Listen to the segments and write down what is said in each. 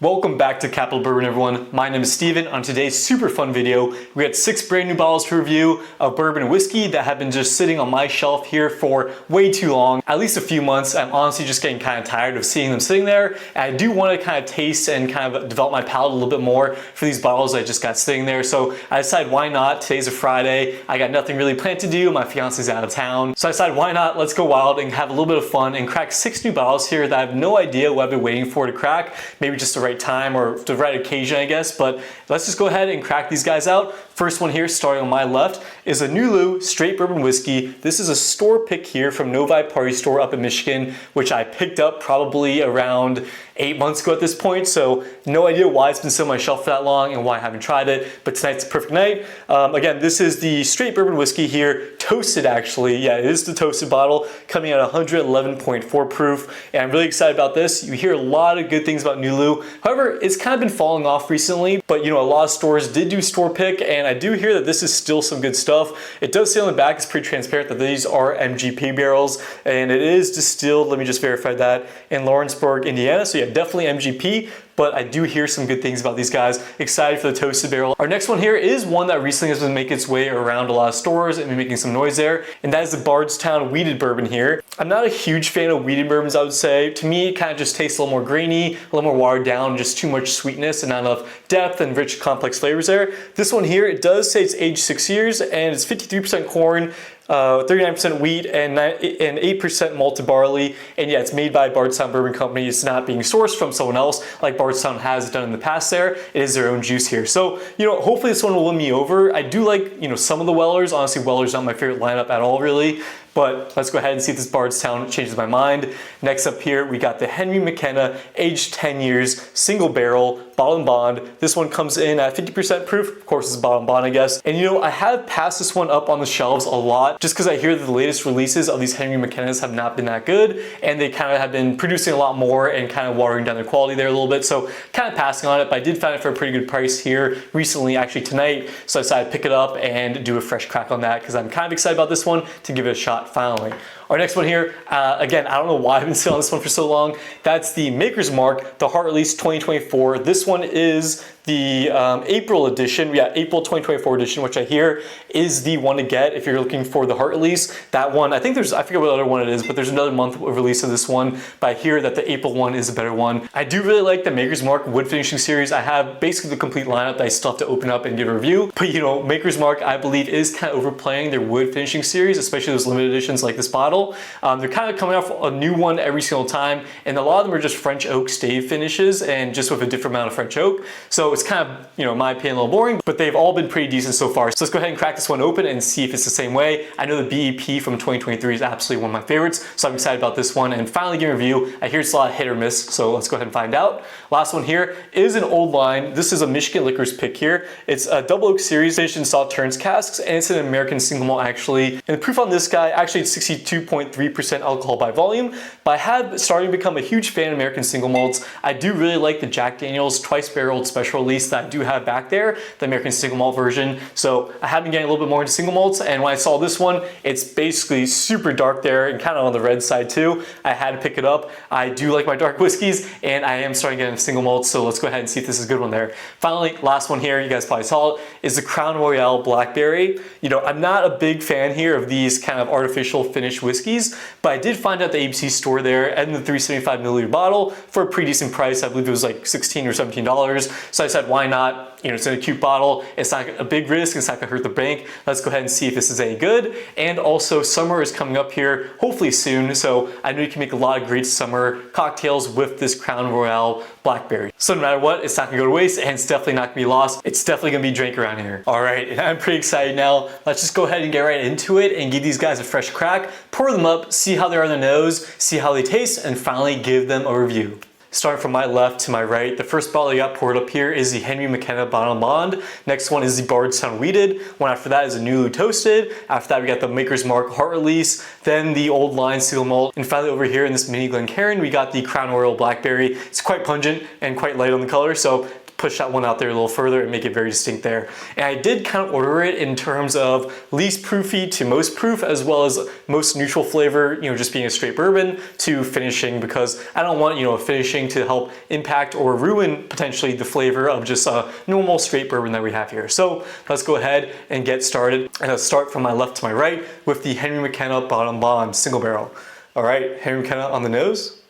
Welcome back to Capitol Bourbon, everyone. My name is Steven. On today's super fun video, we got 6 brand new bottles to review of bourbon and whiskey that have been just sitting on my shelf here for way too long, at least a few months. I'm honestly just getting kind of tired of seeing them sitting there. And I do want to kind of taste and kind of develop my palate a little bit more for these bottles I just got sitting there. So I decided, why not? Today's a Friday. I got nothing really planned to do. My fiance's out of town. So I decided, why not? Let's go wild and have a little bit of fun and crack 6 new bottles here that I have no idea what I've been waiting for to crack. Maybe just the right time or the right occasion, I guess, but let's just go ahead and crack these guys out. First one here, starting on my left, is a Nulu Straight Bourbon Whiskey. This is a store pick here from Novi Party Store up in Michigan, which I picked up probably around 8 months ago at this point, so no idea why it's been sitting on my shelf for that long and why I haven't tried it, but tonight's a perfect night. Again, this is the Straight Bourbon Whiskey here, toasted actually. Yeah, it is the toasted bottle, coming at 111.4 proof, and I'm really excited about this. You hear a lot of good things about Nulu. However, it's kind of been falling off recently, but you know, a lot of stores did do store pick, and I do hear that this is still some good stuff. It does say on the back, it's pretty transparent that these are MGP barrels, and it is distilled, let me just verify that, in Lawrenceburg, Indiana, so yeah, definitely MGP, but I do hear some good things about these guys. Excited for the toasted barrel. Our next one here is one that recently has been making its way around a lot of stores and been making some noise there, and that is the Bardstown Wheated Bourbon here. I'm not a huge fan of wheated bourbons, I would say. To me, it kind of just tastes a little more grainy, a little more watered down, just too much sweetness and not enough depth and rich, complex flavors there. This one here, it does say it's aged 6 years, and it's 53% corn, 39% wheat, and 8% malted barley. And yeah, it's made by Bardstown Bourbon Company. It's not being sourced from someone else like Bardstown has done in the past there. It is their own juice here. So, you know, hopefully this one will win me over. I do like, you know, some of the Wellers. Honestly, Weller's not my favorite lineup at all, really. But let's go ahead and see if this Bardstown changes my mind. Next up here, we got the Henry McKenna, aged 10 years, single barrel, bottle and bond. This one comes in at 50% proof. Of course, it's bottle and bond, I guess. And you know, I have passed this one up on the shelves a lot just because I hear that the latest releases of these Henry McKennas have not been that good, and they kind of have been producing a lot more and kind of watering down their quality there a little bit. So kind of passing on it, but I did find it for a pretty good price here recently, actually tonight. So I decided to pick it up and do a fresh crack on that because I'm kind of excited about this one to give it a shot finally. Our next one here, again, I don't know why I've been sitting on this one for so long. That's the Maker's Mark, the Heart Release 2024. This one is the April edition, yeah, April 2024 edition, which I hear is the one to get if you're looking for the Heart Release. That one, I think there's, I forget what other one it is, but there's another month of release of this one, but I hear that the April one is a better one. I do really like the Maker's Mark wood finishing series. I have basically the complete lineup that I still have to open up and give a review, but you know, Maker's Mark, I believe, is kind of overplaying their wood finishing series, especially those limited editions like this bottle. They're kind of coming off a new one every single time, and a lot of them are just French oak stave finishes and just with a different amount of French oak. So it's kind of, you know, in my opinion, a little boring, but they've all been pretty decent so far. So let's go ahead and crack this one open and see if it's the same way. I know the BEP from 2023 is absolutely one of my favorites, so I'm excited about this one and finally give a review. I hear it's a lot of hit or miss, so let's go ahead and find out. Last one here is an old line. This is a Michigan Liquors pick here. It's a double oak series finished in soft turns casks, and it's an American single malt actually. And the proof on this guy, actually it's 62.3% alcohol by volume, but I have started to become a huge fan of American single malts. I do really like the Jack Daniel's twice barreled special release that I do have back there, the American single malt version. So I have been getting a little bit more into single malts, and when I saw this one, it's basically super dark there and kind of on the red side too. I had to pick it up. I do like my dark whiskeys, and I am starting to get into single malts, so let's go ahead and see if this is a good one there. Finally, last one here, you guys probably saw it, is the Crown Royal Blackberry. You know, I'm not a big fan here of these kind of artificial finished whiskeys, but I did find out the ABC store there and the 375 milliliter bottle for a pretty decent price. I believe it was like $16 or $17. So I said, why not? You know, it's in a cute bottle. It's not a big risk. It's not gonna hurt the bank. Let's go ahead and see if this is any good. And also, summer is coming up here, hopefully soon. So I know you can make a lot of great summer cocktails with this Crown Royal Blackberry. So no matter what, it's not gonna go to waste, and it's definitely not gonna be lost. It's definitely gonna be drank around here. All right, and I'm pretty excited now. Let's just go ahead and get right into it and give these guys a fresh crack, pour them up, see how they are on the nose, see how they taste, and finally give them a review. Starting from my left to my right, the first bottle I got poured up here is the Henry McKenna Bottle and Bond. Next one is the Bardstown Wheated. One after that is a Nulu Toasted. After that, we got the Maker's Mark Heart Release, then the Old Line Single Malt. And finally over here in this mini Glencairn, we got the Crown Royal Blackberry. It's quite pungent and quite light on the color, so push that one out there a little further and make it very distinct there. And I did kind of order it in terms of least proofy to most proof, as well as most neutral flavor, you know, just being a straight bourbon, to finishing, because I don't want, you know, a finishing to help impact or ruin potentially the flavor of just a normal straight bourbon that we have here. So let's go ahead and get started. And let's start from my left to my right with the Henry McKenna Bottom Bond single barrel. All right, Henry McKenna on the nose.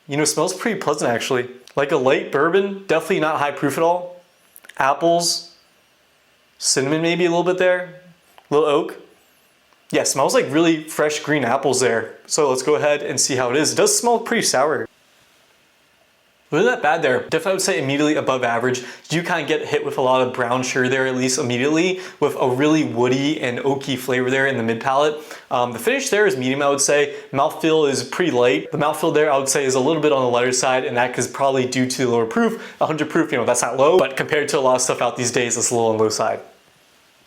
You know, it smells pretty pleasant actually. Like a light bourbon, definitely not high proof at all. Apples, cinnamon maybe a little bit there, a little oak. Yeah, smells like really fresh green apples there. So let's go ahead and see how it is. It does smell pretty sour. Really not bad there. Definitely I would say immediately above average. You kind of get hit with a lot of brown sugar there, at least immediately, with a really woody and oaky flavor there in the mid palate. The finish there is medium, I would say. Mouthfeel is pretty light. The mouthfeel there, I would say, is a little bit on the lighter side, and that is probably due to the lower proof. 100 proof, you know, that's not low, but compared to a lot of stuff out these days, it's a little on the low side.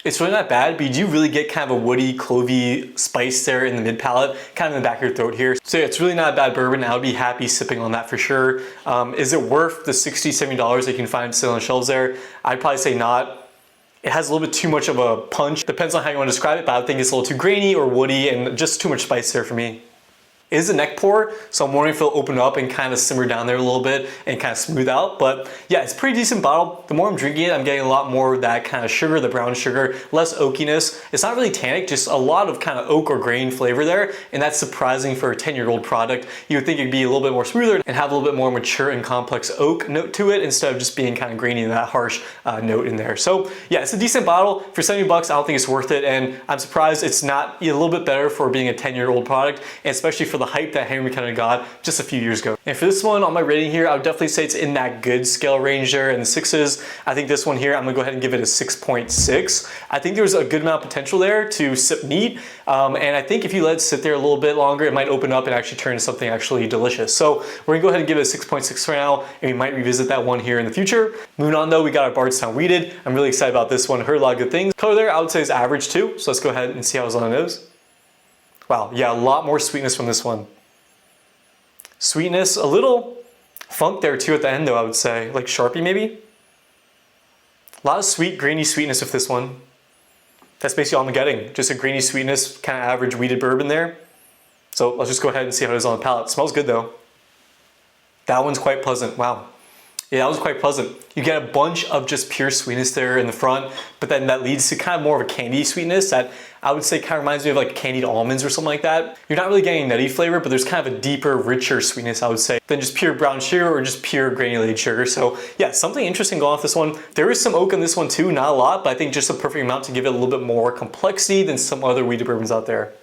It's really not bad, but you do really get kind of a woody, clovey spice there in the mid palate, kind of in the back of your throat here. So yeah, it's really not a bad bourbon. I would be happy sipping on that for sure. Is it worth the $60, $70 that you can find sitting on the shelves there? I'd probably say not. It has a little bit too much of a punch. Depends on how you want to describe it, but I think it's a little too grainy or woody and just too much spice there for me. It is a neck pour, so I'm wondering if it'll open up and kind of simmer down there a little bit and kind of smooth out. But yeah, it's a pretty decent bottle. The more I'm drinking it, I'm getting a lot more of that kind of sugar, the brown sugar, less oakiness. It's not really tannic, just a lot of kind of oak or grain flavor there. And that's surprising for a 10-year-old product. You would think it'd be a little bit more smoother and have a little bit more mature and complex oak note to it, instead of just being kind of grainy and that harsh note in there. So yeah, it's a decent bottle. For 70 bucks, I don't think it's worth it. And I'm surprised it's not a little bit better for being a 10-year-old product, and especially for the hype that Henry McKenna got just a few years ago. And for this one, on my rating here, I would definitely say it's in that good scale range there in the sixes. I think this one here, I'm gonna go ahead and give it a 6.6. I think there's a good amount of potential there to sip neat. And I think if you let it sit there a little bit longer, it might open up and actually turn into something actually delicious. So we're gonna go ahead and give it a 6.6 for now, and we might revisit that one here in the future. Moving on though, we got our Bardstown Wheated. I'm really excited about this one. Heard a lot of good things. Color there, I would say is average too. So let's go ahead and see how it's on the nose. Wow, yeah, a lot more sweetness from this one. Sweetness, a little funk there too at the end though, I would say. Like Sharpie maybe? A lot of sweet, grainy sweetness with this one. That's basically all I'm getting. Just a grainy sweetness, kind of average wheated bourbon there. So let's just go ahead and see how it is on the palate. It smells good though. That one's quite pleasant, wow. Yeah, that was quite pleasant. You get a bunch of just pure sweetness there in the front, but then that leads to kind of more of a candy sweetness that I would say kind of reminds me of like candied almonds or something like that. You're not really getting nutty flavor, but there's kind of a deeper, richer sweetness, I would say, than just pure brown sugar or just pure granulated sugar. So yeah, something interesting going off this one. There is some oak in this one too, not a lot, but I think just the perfect amount to give it a little bit more complexity than some other wheated bourbons out there.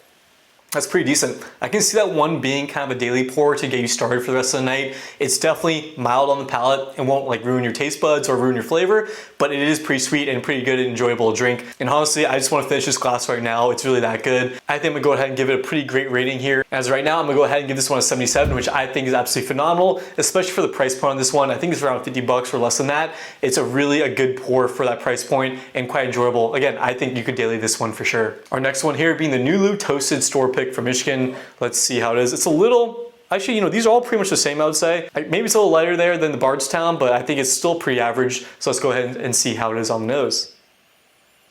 That's pretty decent. I can see that one being kind of a daily pour to get you started for the rest of the night. It's definitely mild on the palate and won't like ruin your taste buds or ruin your flavor, but it is pretty sweet and pretty good and enjoyable to drink. And honestly, I just want to finish this glass right now. It's really that good. I think I'm gonna go ahead and give it a pretty great rating here. As of right now, I'm gonna go ahead and give this one a 77, which I think is absolutely phenomenal, especially for the price point on this one. I think it's around 50 bucks or less than that. It's a really a good pour for that price point and quite enjoyable. Again, I think you could daily this one for sure. Our next one here being the Nulu Toasted Store Pick from Michigan. Let's see how it is. It's a little, actually, you know, these are all pretty much the same, I would say. Maybe it's a little lighter there than the Bardstown, but I think it's still pretty average. So let's go ahead and see how it is on the nose.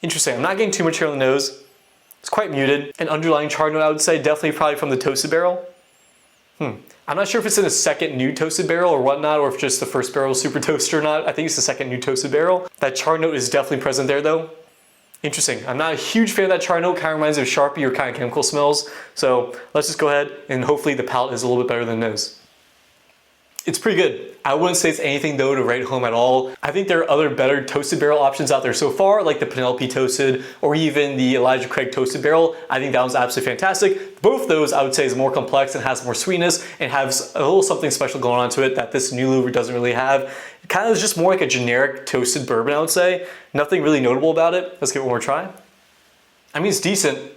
Interesting, I'm not getting too much here on the nose. It's quite muted. An underlying char note, I would say, definitely probably from the toasted barrel. I'm not sure if it's in a second new toasted barrel or whatnot, or if just the first barrel is super toasted or not. I think it's the second new toasted barrel. That char note is definitely present there though. Interesting. I'm not a huge fan of that char note. Kind of reminds me of Sharpie or kind of chemical smells. So let's just go ahead and hopefully the palate is a little bit better than the nose. It's pretty good. I wouldn't say it's anything though to write home at all. I think there are other better toasted barrel options out there so far, like the Penelope Toasted or even the Elijah Craig Toasted Barrel. I think that one's absolutely fantastic. Both those I would say is more complex and has more sweetness and has a little something special going on to it that this Nulu doesn't really have. It kind of is just more like a generic toasted bourbon, I would say. Nothing really notable about it. Let's give it one more try. I mean, it's decent.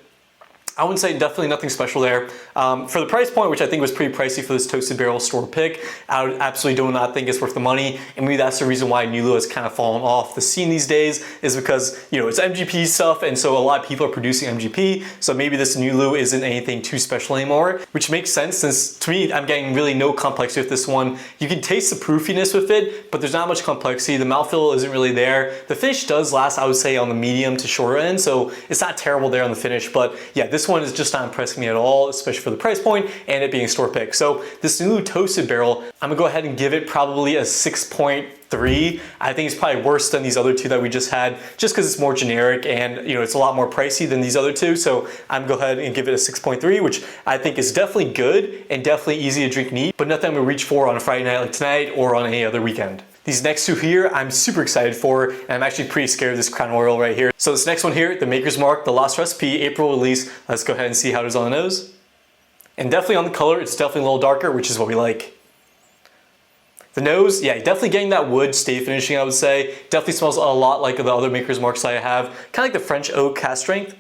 I wouldn't say definitely nothing special there. For the price point, which I think was pretty pricey for this toasted barrel store pick, I would absolutely do not think it's worth the money. And maybe that's the reason why Nulu has kind of fallen off the scene these days, is because, you know, it's MGP stuff, and so a lot of people are producing MGP. So maybe this Nulu isn't anything too special anymore, which makes sense since to me, I'm getting really no complexity with this one. You can taste the proofiness with it, but there's not much complexity. The mouthfeel isn't really there. The finish does last, I would say, on the medium to shorter end, so it's not terrible there on the finish, but yeah, this one is just not impressing me at all, especially for the price point and it being store pick. So this Nulu toasted barrel, I'm gonna go ahead and give it probably a 6.3. I think it's probably worse than these other two that we just had, just because it's more generic and, you know, it's a lot more pricey than these other two. So I'm gonna go ahead and give it a 6.3, which I think is definitely good and definitely easy to drink neat, but nothing I'm gonna reach for on a Friday night like tonight or on any other weekend. These next two here, I'm super excited for, and I'm actually pretty scared of this Crown Royal right here. So this next one here, the Maker's Mark, the Lost Recipe, April release. Let's go ahead and see how it is on the nose. And definitely on the color, it's definitely a little darker, which is what we like. The nose, yeah, definitely getting that wood stay finishing, I would say. Definitely smells a lot like the other Maker's Marks I have. Kind of like the French oak cast strength,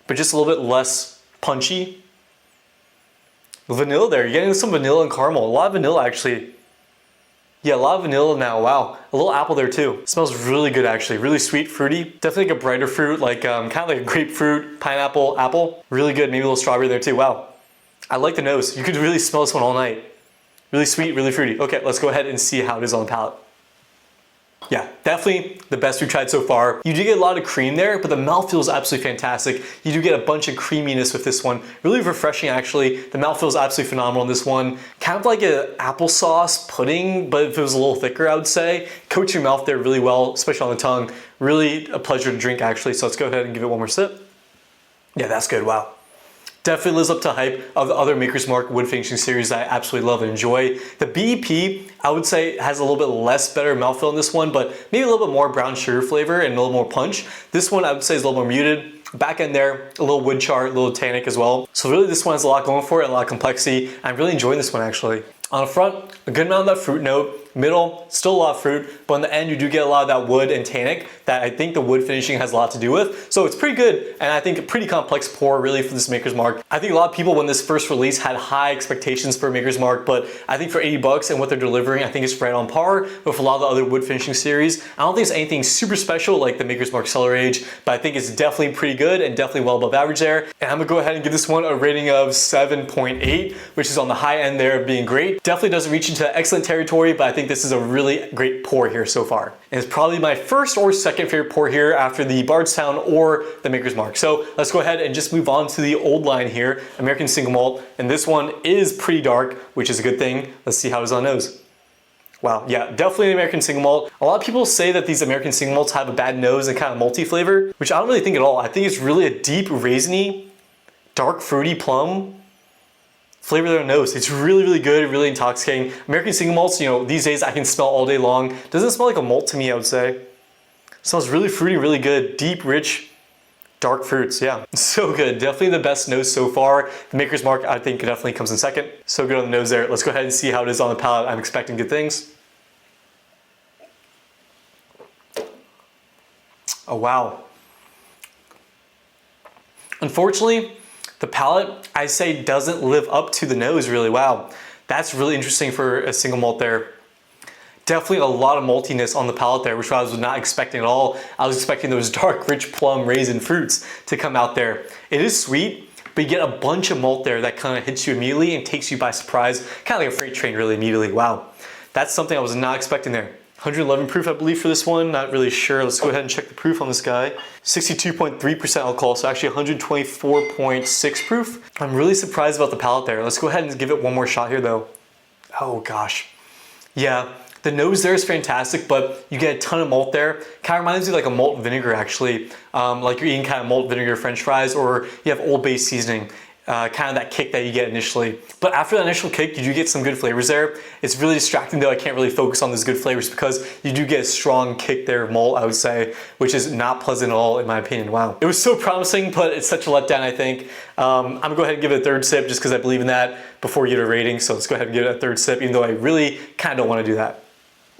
but just a little bit less punchy. The vanilla there, you're getting some vanilla and caramel. A lot of vanilla actually. Yeah, a lot of vanilla now, wow. A little apple there too. It smells really good actually, really sweet, fruity. Definitely like a brighter fruit, like kind of like a grapefruit, pineapple, apple. Really good, maybe a little strawberry there too, wow. I like the nose. You could really smell this one all night. Really sweet, really fruity. Okay, let's go ahead and see how it is on the palate. Yeah, definitely the best we've tried so far. You do get a lot of cream there, but the mouthfeel is absolutely fantastic. You do get a bunch of creaminess with this one. Really refreshing actually. The mouthfeel is absolutely phenomenal in this one. Kind of like an applesauce pudding, but if it was a little thicker, I would say. Coats your mouth there really well, especially on the tongue. Really a pleasure to drink actually, so let's go ahead and give it one more sip. Yeah, that's good, wow. Definitely lives up to hype of the other Maker's Mark wood finishing series that I absolutely love and enjoy. The BEP, I would say, has a little bit less better mouthfeel in this one, but maybe a little bit more brown sugar flavor and a little more punch. This one I would say is a little more muted. Back end there, a little wood char, a little tannic as well. So really this one has a lot going for it and a lot of complexity. I'm really enjoying this one actually. On the front, a good amount of that fruit note. Middle, still a lot of fruit, but on the end you do get a lot of that wood and tannic that I think the wood finishing has a lot to do with. So it's pretty good, and I think a pretty complex pour really for this Maker's Mark. I think a lot of people when this first release had high expectations for Maker's Mark, but I think for 80 bucks and what they're delivering, I think it's right on par with a lot of the other wood finishing series. I don't think it's anything super special like the Maker's Mark Cellar Age, but I think it's definitely pretty good and definitely well above average there. And I'm gonna go ahead and give this one a rating of 7.8, which is on the high end there of being great. Definitely doesn't reach into excellent territory, but I think this is a really great pour here so far. And it's probably my first or second favorite pour here after the Bardstown or the Maker's Mark. So let's go ahead and just move on to the old line here, American Single Malt. And this one is pretty dark, which is a good thing. Let's see how it is on the nose. Wow, yeah, definitely an American Single Malt. A lot of people say that these American Single Malts have a bad nose and kind of malty flavor, which I don't really think at all. I think it's really a deep raisiny, dark fruity plum flavor there on the nose. It's really, really good, really intoxicating. American Single Malts, you know, these days I can smell all day long. Doesn't smell like a malt to me, I would say. It smells really fruity, really good. Deep, rich, dark fruits, yeah. So good, definitely the best nose so far. The Maker's Mark, I think, definitely comes in second. So good on the nose there. Let's go ahead and see how it is on the palate. I'm expecting good things. Oh, wow. Unfortunately, the palate, I say, doesn't live up to the nose really. Wow, that's really interesting for a single malt there. Definitely a lot of maltiness on the palate there, which I was not expecting at all. I was expecting those dark, rich plum raisin fruits to come out there. It is sweet, but you get a bunch of malt there that kind of hits you immediately and takes you by surprise, kind of like a freight train really immediately. Wow, that's something I was not expecting there. 111 proof, I believe, for this one. Not really sure. Let's go ahead and check the proof on this guy. 62.3% alcohol, so actually 124.6 proof. I'm really surprised about the palate there. Let's go ahead and give it one more shot here though. Oh gosh. Yeah, the nose there is fantastic, but you get a ton of malt there. Kind of reminds me like a malt vinegar actually. Like you're eating kind of malt vinegar French fries, or you have Old Bay seasoning. Kind of that kick that you get initially. But after that initial kick, you do get some good flavors there. It's really distracting though. I can't really focus on those good flavors because you do get a strong kick there of malt, I would say, which is not pleasant at all in my opinion. Wow. It was so promising, but it's such a letdown, I think. I'm gonna go ahead and give it a third sip just because I believe in that before you get a rating. So let's go ahead and give it a third sip, even though I really kind of don't want to do that.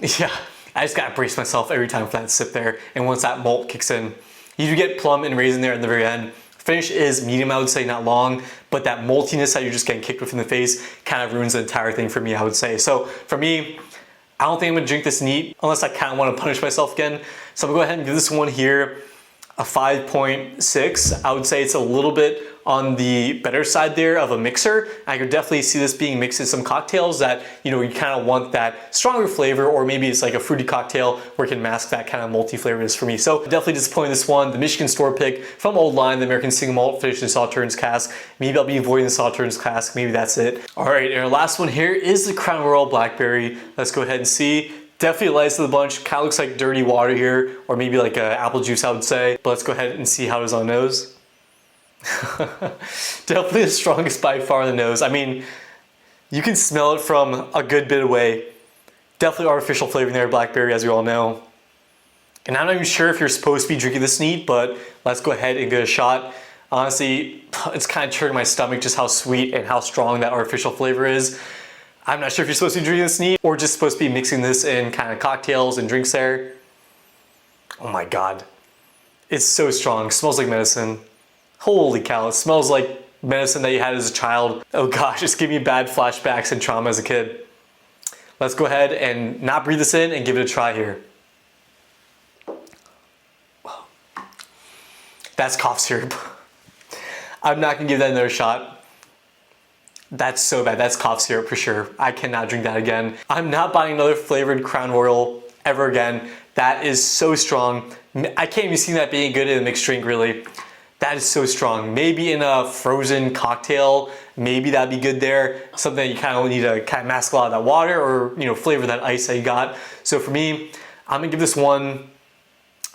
Yeah, I just gotta brace myself every time for that sip there. And once that malt kicks in, you do get plum and raisin there in the very end. Finish is medium, I would say, not long, but that maltiness that you're just getting kicked with in the face kind of ruins the entire thing for me, I would say. So for me, I don't think I'm gonna drink this neat unless I kind of want to punish myself again. So I'm gonna go ahead and give this one here a 5.6. I would say it's a little bit on the better side there of a mixer. I could definitely see this being mixed in some cocktails that, you know, you kind of want that stronger flavor, or maybe it's like a fruity cocktail where it can mask that kind of malty flavors for me. So definitely disappointing this one. The Michigan Store Pick from Old Line, the American Single Malt finished in Sauternes cask. Maybe I'll be avoiding the Sauternes cask. Maybe that's it. All right, and our last one here is the Crown Royal Blackberry. Let's go ahead and see. Definitely lightest of the bunch. Kind of looks like dirty water here, or maybe like apple juice, I would say. But let's go ahead and see how it is on the nose. Definitely the strongest by far on the nose. I mean, you can smell it from a good bit away. Definitely artificial flavor in there, blackberry, as we all know. And I'm not even sure if you're supposed to be drinking this neat, but let's go ahead and give it a shot. Honestly, it's kind of turning my stomach just how sweet and how strong that artificial flavor is. I'm not sure if you're supposed to be drinking this neat or just supposed to be mixing this in kind of cocktails and drinks there. Oh my God. It's so strong. It smells like medicine. Holy cow, it smells like medicine that you had as a child. Oh gosh, it's giving me bad flashbacks and trauma as a kid. Let's go ahead and not breathe this in and give it a try here. That's cough syrup. I'm not gonna give that another shot. That's so bad, that's cough syrup for sure. I cannot drink that again. I'm not buying another flavored Crown Royal ever again. That is so strong. I can't even see that being good in a mixed drink, really. That is so strong. Maybe in a frozen cocktail, maybe that'd be good there. Something that you kind of need to kind of mask a lot of that water, or, you know, flavor that ice that you got. So for me, I'm gonna give this one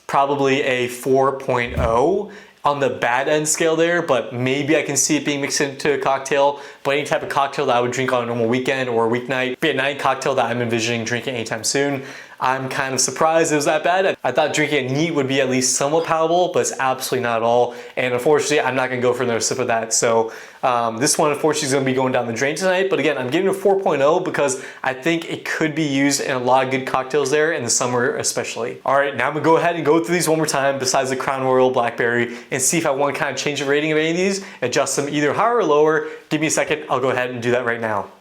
probably a 4.0 on the bad end scale there, but maybe I can see it being mixed into a cocktail. But any type of cocktail that I would drink on a normal weekend or a weeknight, be a night cocktail that I'm envisioning drinking anytime soon, I'm kind of surprised it was that bad. I thought drinking it neat would be at least somewhat palatable, but it's absolutely not at all. And unfortunately, I'm not gonna go for another sip of that. So this one, unfortunately, is gonna be going down the drain tonight. But again, I'm giving it a 4.0 because I think it could be used in a lot of good cocktails there in the summer especially. All right, now I'm gonna go ahead and go through these one more time besides the Crown Royal Blackberry and see if I wanna kind of change the rating of any of these, adjust them either higher or lower. Give me a second, I'll go ahead and do that right now.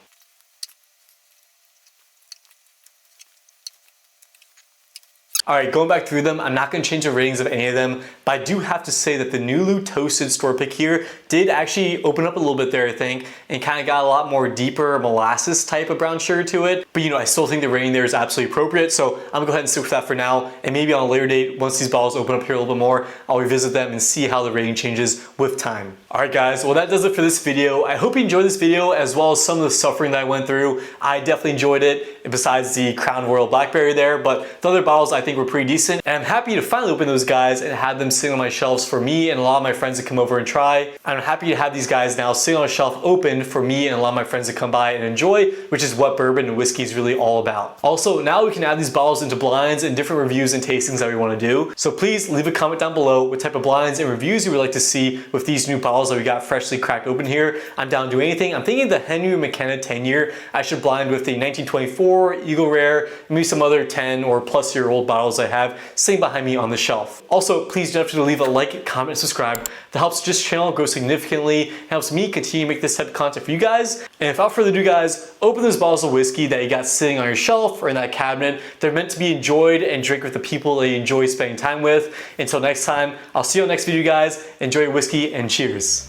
All right, going back through them, I'm not gonna change the ratings of any of them, but I do have to say that the Nulu Toasted Store Pick here did actually open up a little bit there, I think, and kind of got a lot more deeper molasses type of brown sugar to it. But you know, I still think the rating there is absolutely appropriate, so I'm gonna go ahead and stick with that for now, and maybe on a later date, once these bottles open up here a little bit more, I'll revisit them and see how the rating changes with time. All right, guys, well that does it for this video. I hope you enjoyed this video as well as some of the suffering that I went through. I definitely enjoyed it, besides the Crown Royal Blackberry there, but the other bottles I think were pretty decent, and I'm happy to finally open those guys and have them sitting on my shelves for me and a lot of my friends to come over and try. And I'm happy to have these guys now sitting on a shelf open for me and a lot of my friends to come by and enjoy, which is what bourbon and whiskey is really all about. Also, now we can add these bottles into blinds and different reviews and tastings that we want to do. So please leave a comment down below what type of blinds and reviews you would like to see with these new bottles that we got freshly cracked open here. I'm down to do anything. I'm thinking the Henry McKenna 10-year I should blind with the 1924 Eagle Rare, maybe some other 10 or plus year old bottles I have sitting behind me on the shelf. Also, please don't forget to leave a like, comment, and subscribe. That helps this channel grow significantly, helps me continue to make this type of content for you guys. And without further ado, guys, open those bottles of whiskey that you got sitting on your shelf or in that cabinet. They're meant to be enjoyed and drink with the people that you enjoy spending time with. Until next time, I'll see you on the next video, guys. Enjoy your whiskey and cheers.